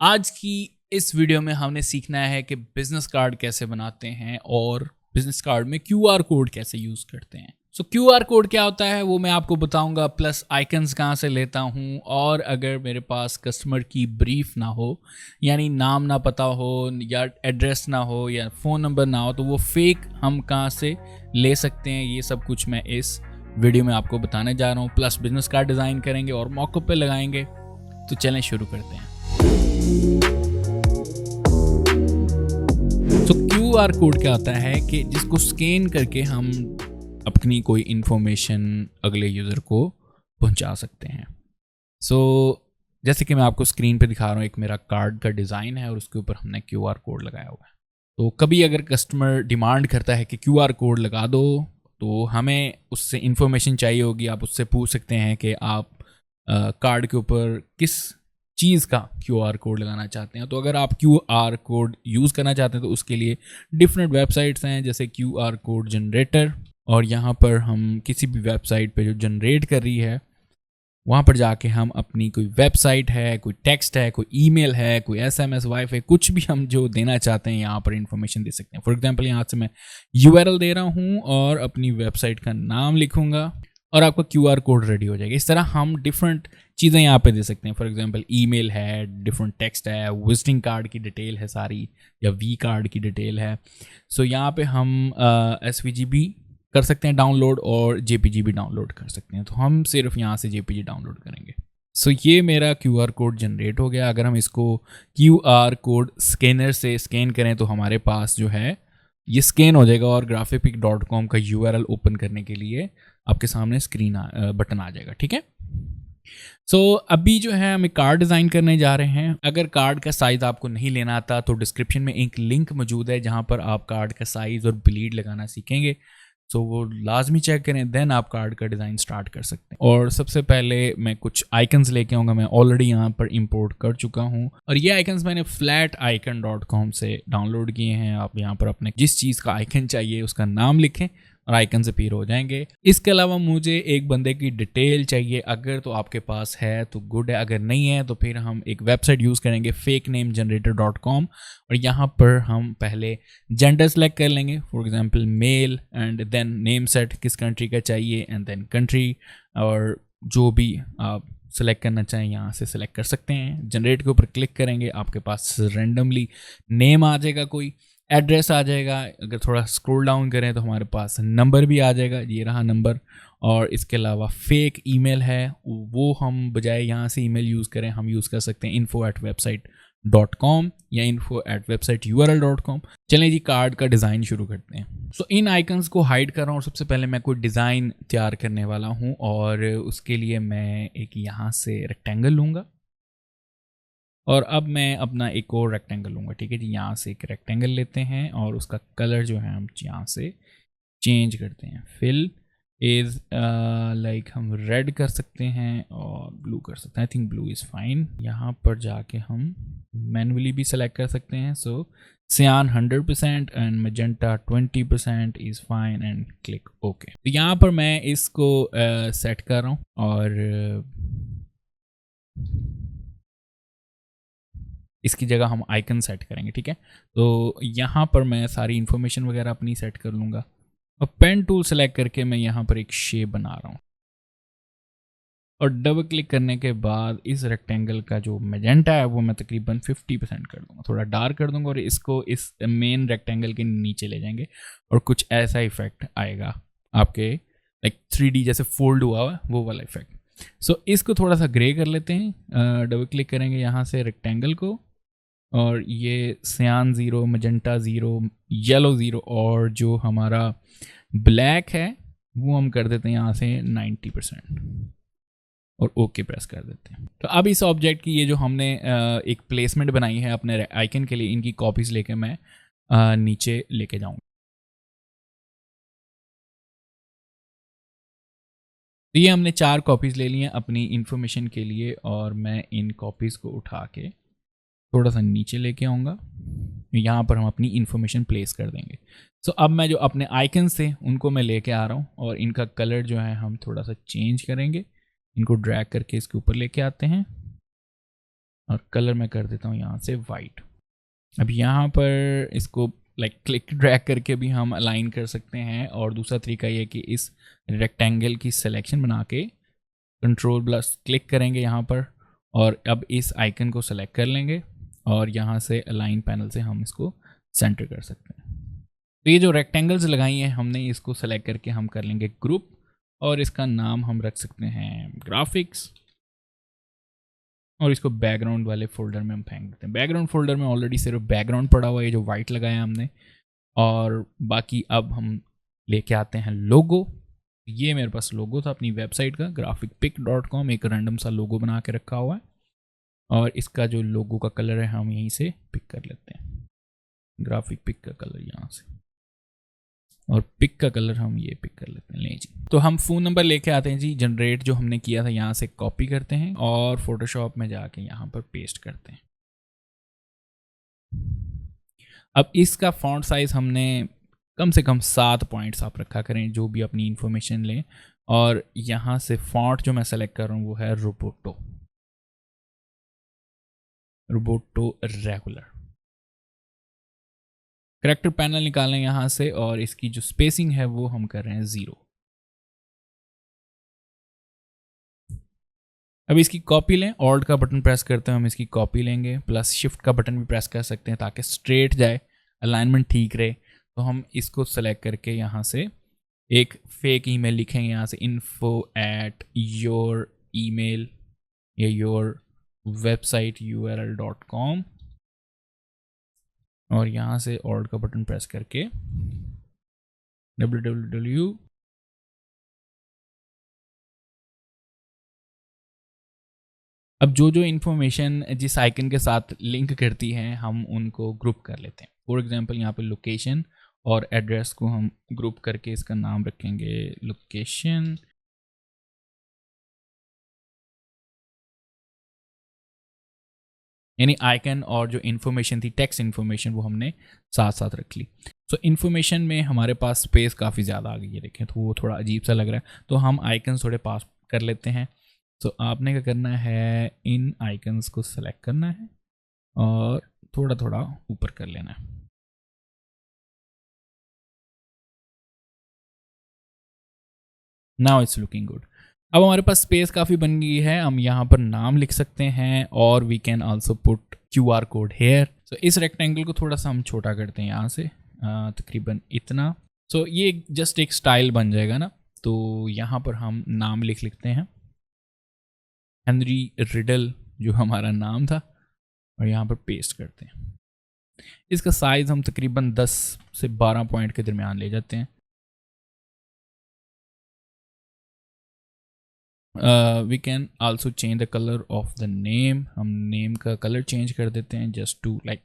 आज की इस वीडियो में हमने सीखना है कि बिजनेस कार्ड कैसे बनाते हैं और बिजनेस कार्ड में क्यूआर कोड कैसे यूज करते हैं। सो क्यूआर कोड क्या होता है वो मैं आपको बताऊंगा, प्लस आइकन्स कहाँ से लेता हूँ। और अगर मेरे पास कस्टमर की ब्रीफ ना हो, यानी नाम ना पता हो या एड्रेस ना हो या फ़ोन नंबर ना हो, तो वो फेक हम कहाँ से ले सकते हैं, ये सब कुछ मैं इस वीडियो में आपको बताने जा रहा हूँ। प्लस बिजनेस कार्ड डिज़ाइन करेंगे और मौक़ों पे लगाएंगे। तो चलें शुरू करते हैं। तो क्यूआर कोड क्या होता है कि जिसको स्कैन करके हम अपनी कोई इन्फॉर्मेशन अगले यूज़र को पहुंचा सकते हैं। सो जैसे कि मैं आपको स्क्रीन पे दिखा रहा हूँ, एक मेरा कार्ड का डिज़ाइन है और उसके ऊपर हमने क्यूआर कोड लगाया हुआ है। तो कभी अगर कस्टमर डिमांड करता है कि क्यूआर कोड लगा दो, तो हमें उससे इन्फॉर्मेशन चाहिए होगी। आप उससे पूछ सकते हैं कि आप कार्ड के ऊपर किस चीज़ का क्यूआर कोड लगाना चाहते हैं। तो अगर आप क्यूआर कोड यूज़ करना चाहते हैं तो उसके लिए डिफरेंट वेबसाइट्स हैं, जैसे क्यूआर कोड जनरेटर। और यहाँ पर हम किसी भी वेबसाइट पे जो जनरेट कर रही है, वहाँ पर जाके हम अपनी कोई वेबसाइट है, कोई टेक्स्ट है, कोई ईमेल है, कोई एसएमएस, वाईफाई, कुछ भी हम जो देना चाहते हैं यहाँ पर इन्फॉर्मेशन दे सकते हैं। फॉर एग्जांपल यहाँ से मैं यूआरएल दे रहा हूँ और अपनी वेबसाइट का नाम लिखूंगा और आपका क्यूआर कोड रेडी हो जाएगा। इस तरह हम डिफरेंट चीज़ें यहाँ पे दे सकते हैं। फॉर एग्जांपल ईमेल है, डिफरेंट टेक्स्ट है, विजिटिंग कार्ड की डिटेल है सारी, या वी कार्ड की डिटेल है। सो यहाँ पे हम एसवीजी भी कर सकते हैं डाउनलोड और जेपीजी भी डाउनलोड कर सकते हैं। तो हम सिर्फ यहाँ से जेपीजी डाउनलोड करेंगे। सो ये मेरा क्यूआर कोड जनरेट हो गया। अगर हम इसको क्यूआर कोड स्कैनर से स्कैन करें तो हमारे पास जो है ये स्कैन हो जाएगा और graphic.com का यूआरएल ओपन करने के लिए आपके सामने स्क्रीन बटन आ जाएगा। ठीक है। सो अभी जो है हम एक कार्ड डिज़ाइन करने जा रहे हैं। अगर कार्ड का साइज़ आपको नहीं लेना आता तो डिस्क्रिप्शन में एक लिंक मौजूद है जहाँ पर आप कार्ड का साइज़ और ब्लीड लगाना सीखेंगे। सो वो लाजमी चेक करें, देन आप कार्ड का डिज़ाइन स्टार्ट कर सकते हैं। और सबसे पहले मैं कुछ आइकन्स लेके आऊँगा। मैं ऑलरेडी यहाँ पर इंपोर्ट कर चुका हूँ और ये आइकन्स मैंने flaticon.com से डाउनलोड किए हैं। आप यहाँ पर अपने जिस चीज़ का आइकन चाहिए उसका नाम लिखें और आइकन से अपीयर हो जाएंगे। इसके अलावा मुझे एक बंदे की डिटेल चाहिए। अगर तो आपके पास है तो गुड है, अगर नहीं है तो फिर हम एक वेबसाइट यूज़ करेंगे fakenamegenerator.com और यहाँ पर हम पहले जेंडर सेलेक्ट कर लेंगे। For example male, and then name set किस कंट्री का चाहिए, एंड देन कंट्री, और जो भी आप सेलेक्ट करना चाहें यहाँ से सेलेक्ट कर सकते हैं। जनरेट के ऊपर क्लिक करेंगे, आपके पास रेंडमली नेम आ जाएगा, कोई एड्रेस आ जाएगा। अगर थोड़ा स्क्रॉल डाउन करें तो हमारे पास नंबर भी आ जाएगा, ये रहा नंबर। और इसके अलावा फेक ईमेल है, वो हम बजाय यहाँ से ईमेल यूज़ करें हम यूज़ कर सकते हैं info@website.com या info@websiteurl.com। चलें जी, कार्ड का डिज़ाइन शुरू करते हैं। सो इन आइकन्स को हाइड कर रहा हूँ और सबसे पहले मैं कोई डिज़ाइन तैयार करने वाला हूँ और उसके लिए मैं एक यहाँ से रेक्टेंगल लूँगा और अब मैं अपना एक और रेक्टेंगल लूँगा। ठीक है जी, यहाँ से एक रेक्टेंगल लेते हैं और उसका कलर जो है हम यहाँ से चेंज करते हैं। फिल इज़ लाइक हम रेड कर सकते हैं और ब्लू कर सकते हैं। I think blue is fine. यहाँ पर जाके हम मैनुअली भी सेलेक्ट कर सकते हैं। सो सियान 100% and magenta 20% is fine and click okay. तो यहाँ पर मैं इसको सेट कर रहा हूँ और इसकी जगह हम आइकन सेट करेंगे। ठीक है, तो यहाँ पर मैं सारी इन्फॉर्मेशन वगैरह अपनी सेट कर लूँगा और पेन टूल सेलेक्ट करके मैं यहाँ पर एक शेप बना रहा हूँ और डबल क्लिक करने के बाद इस रेक्टेंगल का जो मैजेंटा है वो मैं तकरीबन 50% कर दूँगा, थोड़ा डार्क कर दूँगा और इसको इस मेन रेक्टेंगल के नीचे ले जाएंगे और कुछ ऐसा इफेक्ट आएगा आपके, लाइक 3D जैसे फोल्ड हुआ हुआ वो वाला इफेक्ट। सो इसको थोड़ा सा ग्रे कर लेते हैं। डबल क्लिक करेंगे यहाँ से रेक्टेंगल को और ये सियान 0, मजेंटा 0, येलो 0 और जो हमारा ब्लैक है वो हम कर देते हैं यहाँ से 90% और ओके प्रेस कर देते हैं। तो अब इस ऑब्जेक्ट की ये जो हमने एक प्लेसमेंट बनाई है अपने आइकन के लिए, इनकी कॉपीज लेके मैं नीचे लेके जाऊँगा। तो ये हमने 4 कॉपीज़ ले ली हैं अपनी इन्फॉर्मेशन के लिए और मैं इन कॉपीज़ को उठा के थोड़ा सा नीचे लेके आऊँगा। यहाँ पर हम अपनी इन्फॉर्मेशन प्लेस कर देंगे। सो अब मैं जो अपने आइकन्स थे उनको मैं लेके आ रहा हूँ और इनका कलर जो है हम थोड़ा सा चेंज करेंगे। इनको ड्रैग करके इसके ऊपर लेके आते हैं और कलर मैं कर देता हूँ यहाँ से वाइट। अब यहाँ पर इसको लाइक क्लिक ड्रैग करके भी हम अलाइन कर सकते हैं, और दूसरा तरीका ये कि इस रेक्टेंगल की सिलेक्शन बना के कंट्रोल प्लस क्लिक करेंगे यहाँ पर, और अब इस आइकन को सेलेक्ट कर लेंगे और यहाँ से अलाइन पैनल से हम इसको सेंटर कर सकते हैं। तो ये जो रेक्टेंगल्स लगाई हैं हमने, इसको सेलेक्ट करके हम कर लेंगे ग्रुप, और इसका नाम हम रख सकते हैं ग्राफिक्स, और इसको बैकग्राउंड वाले फोल्डर में हम फेंक देते हैं। बैकग्राउंड फोल्डर में ऑलरेडी सिर्फ बैकग्राउंड पड़ा हुआ है, जो वाइट लगाया हमने। और बाकी अब हम लेके आते हैं लोगो। ये मेरे पास लोगो था अपनी वेबसाइट का, graphicpic.com, एक रैंडम सा लोगो बना के रखा हुआ है, और इसका जो लोगो का कलर है हम यहीं से पिक कर लेते हैं, ग्राफिक पिक का कलर यहाँ से, और पिक का कलर हम ये पिक कर लेते हैं। ले जी, तो हम फ़ोन नंबर लेके आते हैं जी, जनरेट जो हमने किया था यहाँ से कॉपी करते हैं और फोटोशॉप में जाके यहाँ पर पेस्ट करते हैं। अब इसका फॉन्ट साइज हमने कम से कम 7 पॉइंट्स आप रखा करें जो भी अपनी इंफॉर्मेशन लें, और यहाँ से फॉन्ट जो मैं सेलेक्ट कर रहा हूँ वो है रोबोटो रेगुलर। करेक्टर पैनल निकालें यहाँ से, और इसकी जो स्पेसिंग है वो हम कर रहे हैं 0। अब इसकी कॉपी लें, ऑल्ट का बटन प्रेस करते हैं हम इसकी कॉपी लेंगे, प्लस शिफ्ट का बटन भी प्रेस कर सकते हैं ताकि स्ट्रेट जाए, अलाइनमेंट ठीक रहे। तो हम इसको सेलेक्ट करके यहाँ से एक फेक ईमेल लिखेंगे, यहाँ से info@your email या your website url.com, और यहाँ से ऑल्ट का बटन प्रेस करके www अब जो जो इन्फॉर्मेशन जिस आइकन के साथ लिंक करती हैं हम उनको ग्रुप कर लेते हैं। फॉर एग्जांपल यहाँ पे लोकेशन और एड्रेस को हम ग्रुप करके इसका नाम रखेंगे लोकेशन, यानी आइकन और जो इन्फॉर्मेशन थी टेक्स्ट इन्फॉर्मेशन वो हमने साथ साथ रख ली। सो इन्फॉर्मेशन में हमारे पास स्पेस काफ़ी ज़्यादा आ गई है, देखें तो वो थोड़ा अजीब सा लग रहा है, तो हम आइकन थोड़े पास कर लेते हैं। तो आपने क्या करना है, इन आइकन्स को सेलेक्ट करना है और थोड़ा थोड़ा ऊपर कर लेना है। Now it's looking good. अब हमारे पास स्पेस काफ़ी बन गई है, हम यहाँ पर नाम लिख सकते हैं, और we can also put QR code here. So इस रेक्टेंगल को थोड़ा सा हम छोटा करते हैं यहाँ से, तकरीबन इतना। सो ये जस्ट एक स्टाइल बन जाएगा ना। तो यहाँ पर हम नाम लिखते हैं हेनरी रिडल, जो हमारा नाम था, और यहाँ पर पेस्ट करते हैं। इसका साइज हम तकरीबन 10 से 12 पॉइंट के दरमियान ले जाते हैं। We can also change the colour of the name, हम नेम का कलर चेंज कर देते हैं जस्ट टू लाइक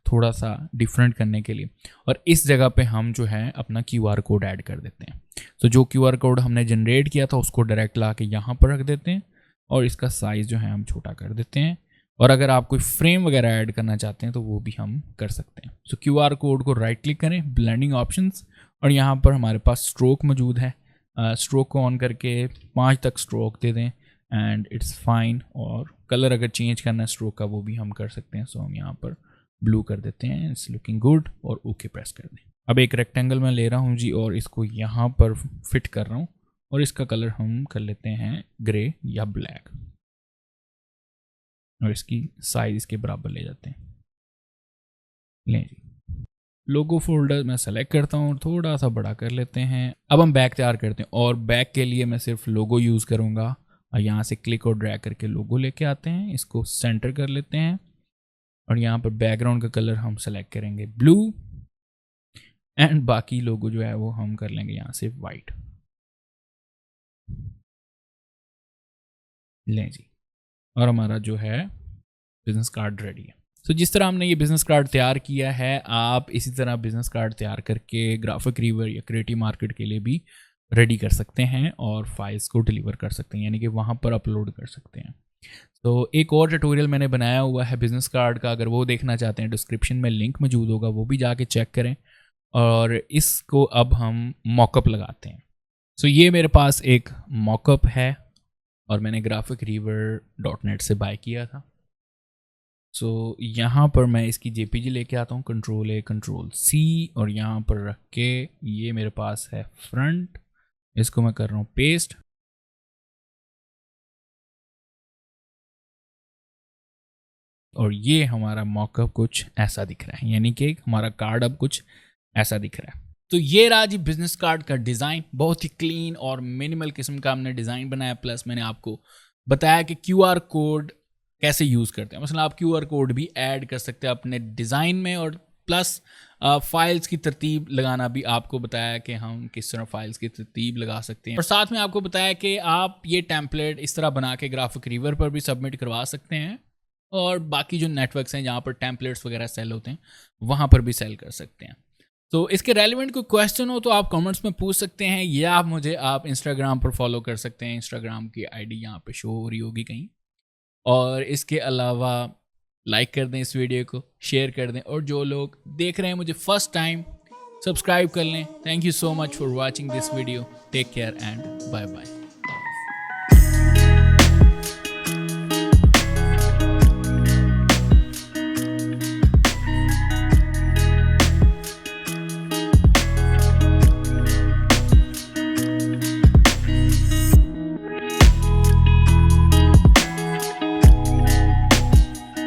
थोड़ा सा डिफरेंट करने के लिए। और इस जगह पे हम जो है अपना QR कोड ऐड कर देते हैं। तो जो QR कोड हमने जनरेट किया था उसको डायरेक्ट ला के यहाँ पर रख देते हैं, और इसका साइज़ जो है हम छोटा कर देते हैं। और अगर आप कोई फ्रेम वगैरह ऐड करना चाहते हैं तो वो भी हम कर सकते हैं। सो QR कोड को राइट क्लिक करें, ब्लेंडिंग ऑप्शंस, और यहाँ पर हमारे पास स्ट्रोक मौजूद है। स्ट्रोक को ऑन करके 5 तक स्ट्रोक दे दें एंड इट्स फाइन। और कलर अगर चेंज करना है स्ट्रोक का वो भी हम कर सकते हैं। सो हम यहाँ पर ब्लू कर देते हैं, इट्स लुकिंग गुड, और ओके प्रेस कर दें। अब एक रेक्टेंगल मैं ले रहा हूँ जी, और इसको यहाँ पर फिट कर रहा हूँ, और इसका कलर हम कर लेते हैं ग्रे या ब्लैक, और इसकी साइज इसके बराबर ले जाते हैं। लें जी, लोगो फोल्डर मैं सेलेक्ट करता हूँ और थोड़ा सा बड़ा कर लेते हैं। अब हम बैक तैयार करते हैं, और बैक के लिए मैं सिर्फ लोगो यूज़ करूँगा। और यहाँ से क्लिक और ड्रैग करके लोगो लेके आते हैं, इसको सेंटर कर लेते हैं, और यहाँ पर बैकग्राउंड का कलर हम सेलेक्ट करेंगे ब्लू, एंड बाकी लोगो जो है वो हम कर लेंगे यहाँ से वाइट। लें जी, और हमारा जो है बिजनेस कार्ड रेडी है। तो जिस तरह हमने ये बिजनेस कार्ड तैयार किया है, आप इसी तरह बिजनेस कार्ड तैयार करके ग्राफिक रीवर या क्रिएटिव मार्केट के लिए भी रेडी कर सकते हैं, और फाइल्स को डिलीवर कर सकते हैं, यानी कि वहाँ पर अपलोड कर सकते हैं। तो एक और ट्यूटोरियल मैंने बनाया हुआ है बिजनेस कार्ड का, अगर वो देखना चाहते हैं डिस्क्रिप्शन में लिंक मौजूद होगा, वो भी जाके चेक करें। और इसको अब हम मॉकअप लगाते हैं। सो ये मेरे पास एक मॉकअप है, और मैंने graphicreaver.net से बाय किया था। सो यहाँ पर मैं इसकी जेपीजी लेके आता हूँ, Ctrl+A Ctrl+C, और यहाँ पर रख के ये मेरे पास है फ्रंट, इसको मैं कर रहा हूँ पेस्ट। और ये हमारा मॉकअप कुछ ऐसा दिख रहा है, यानी कि हमारा कार्ड अब कुछ ऐसा दिख रहा है। तो ये रहा जी बिजनेस कार्ड का डिज़ाइन, बहुत ही क्लीन और मिनिमल किस्म का हमने डिज़ाइन बनाया। प्लस मैंने आपको बताया कि QR कोड कैसे यूज़ करते हैं। मतलब आप QR कोड भी ऐड कर सकते हैं अपने डिज़ाइन में, और प्लस फाइल्स की तरतीब लगाना भी आपको बताया कि हम किस तरह फाइल्स की तरतीब लगा सकते हैं। और साथ में आपको बताया कि आप ये टेम्पलेट इस तरह बना के ग्राफिक रिवर पर भी सबमिट करवा सकते हैं, और बाकी जो नेटवर्क्स हैं जहाँ पर टेम्पलेट्स वगैरह सेल होते हैं वहाँ पर भी सेल कर सकते हैं। तो इसके रेलिवेंट कोई क्वेश्चन हो तो आप कमेंट्स में पूछ सकते हैं, या आप इंस्टाग्राम पर फॉलो कर सकते हैं। इंस्टाग्राम की आईडी यहाँ पे शो हो रही होगी कहीं। और इसके अलावा लाइक कर दें इस वीडियो को, शेयर कर दें, और जो लोग देख रहे हैं मुझे फर्स्ट टाइम, सब्सक्राइब कर लें। Thank you so much for watching this video. Take care and bye bye.